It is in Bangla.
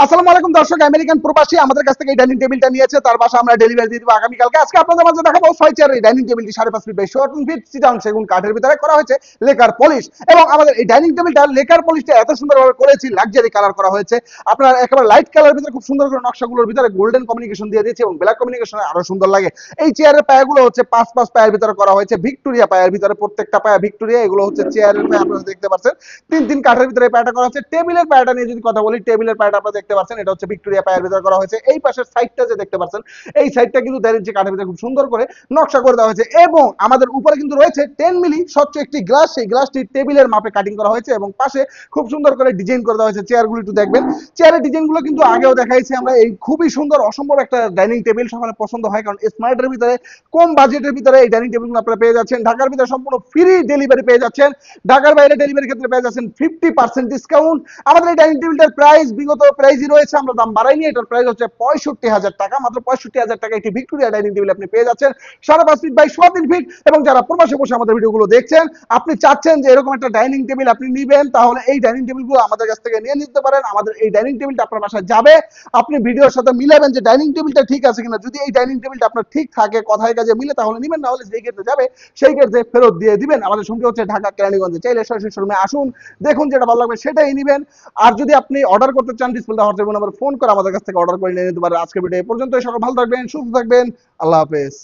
আসসালামু আলাইকুম দর্শক, আমেরিকান প্রবাসী আমাদের কাছ থেকে এই ডাইনিং টেবিলটা নিয়েছে, তার বাসা আমরা ডেলিভারি দিয়ে দিব আগামীকালকে। আজকে আপনাদের মাঝে দেখাবো 6 চেয়ারের এই ডাইনিং টেবিলটি 5.5 ফিট বাই 14 ফিট চিটাং সেগুন কাঠের ভিতরে করা হয়েছে লেকার পলিশ। এবং আমাদের এই ডাইনিং টেবিলটা লেকার পলিশটা এত সুন্দরভাবে করেছি, লাক্সারি কালার করা হয়েছে। আপনার একেবারে লাইট কালারের ভিতরে খুব সুন্দর করে নকশাগুলোর ভিতরে গোল্ডেন কমিউনিকেশন দিয়ে দিয়েছে এবং ব্ল্যাক কমিউনিকেশনে আরো সুন্দর লাগে। এই চেয়ারের পায়াগুলো হচ্ছে 5 পায়ের ভিতরে করা হয়েছে, ভিক্টোরিয়া পায়ের ভিতরে, প্রত্যেকটা পায়া ভিক্টোরিয়া। এগুলো হচ্ছে চেয়ারের পায়া, আপনারা দেখতে পাচ্ছেন 3 কাঠের ভিতরে পায়াটা করা হচ্ছে। টেবিলের পায়াটা নিয়ে যদি কথা বলি, টেবিলের পায়াটা আপনারা দেখতে পাচ্ছেন, এটা হচ্ছে ভিক্টোরিয়া পায়ের ভিতরে করা হয়েছে। এই পাশের সাইডটা যে দেখতে পাচ্ছেন, এই সাইডটা কিন্তু 1.5 ইঞ্চি কাঠের ভিতরে খুব সুন্দর করে নকশা করে দেওয়া হয়েছে। এবং আমাদের উপরে কিন্তু রয়েছে 10 মিলি স্বচ্ছ একটি গ্লাস, সেই গ্লাসটি টেবিলের মাপে কাটিং করা হয়েছে এবং পাশে খুব সুন্দর করে ডিজাইন করে দেওয়া হয়েছে। চেয়ারগুলো একটু দেখবেন, চেয়ারের ডিজাইনগুলো কিন্তু আগেও দেখাইছি আমরা। এই খুবই সুন্দর অসম্ভব একটা ডাইনিং টেবিল সকলে পছন্দ হয়, কারণ স্মার্টের ভিতরে কম বাজেটের ভিতরে এই ডাইনিং টেবিলগুলো আপনারা পেয়ে যাচ্ছেন। ঢাকার ভিতরে সম্পূর্ণ ফ্রি ডেলিভারি পেয়ে যাচ্ছেন, ঢাকার বাইরে ডেলিভারি ক্ষেত্রে পেয়ে যাচ্ছেন 50% ডিসকাউন্ট। আমাদের এই ডাইনিং টেবিলটার প্রাইস বিগত প্রাইসই রয়েছে, আমরা দাম বাড়াইনি। এটার প্রাইস হচ্ছে 65,000 টাকা, মাত্র 65,000 টাকা একটি ভিক্টোরিয়া ডাইনিং টেবিল আপনি পেয়ে যাচ্ছেন 5.5 ফিট বাই 3 ফিট। এবং যারা প্রবাসে বসে আমাদের ভিডিওগুলো দেখছেন, আপনি চাচ্ছেন যে এরকম একটা ডাইনিং টেবিল আপনি নিবেন, তাহলে এই ডাইনিং টেবিলগুলো আমাদের কাছ থেকে নিয়ে নিতে পারেন। আমাদের এই ডাইনিং টেবিলটা আপনার বাসায় যাবে, আপনি ভিডিওর সাথে মিলাবেন যে ডাইনিং টেবিলটা ঠিক আছে কিনা। যদি এই ডাইনিং টেবিলটা আপনার ঠিক থাকে, কথায় কাজে মিলে, তাহলে নিবেন, না হলে যেই ক্ষেত্রে যাবে সেই ক্ষেত্রে ফেরত দিয়ে দিবেন। আমাদের সঙ্গে হচ্ছে ঢাকা কেরানীগঞ্জে। চাইলে সরাসরি শোরুমে আসুন, দেখুন যেটা ভালো লাগবে সেটাই নিবেন। আর যদি আপনি অর্ডার করতে চান, ডিসপ্লে হোয়াটসঅ্যাপ নাম্বার ফোন করে আমাদের কাছ থেকে অর্ডার করে নিয়ে নিতে পারেন। আজকের ভিডিও এই পর্যন্তই। সকল ভালো থাকবেন, সুস্থ থাকবেন, আল্লাহ হাফেজ।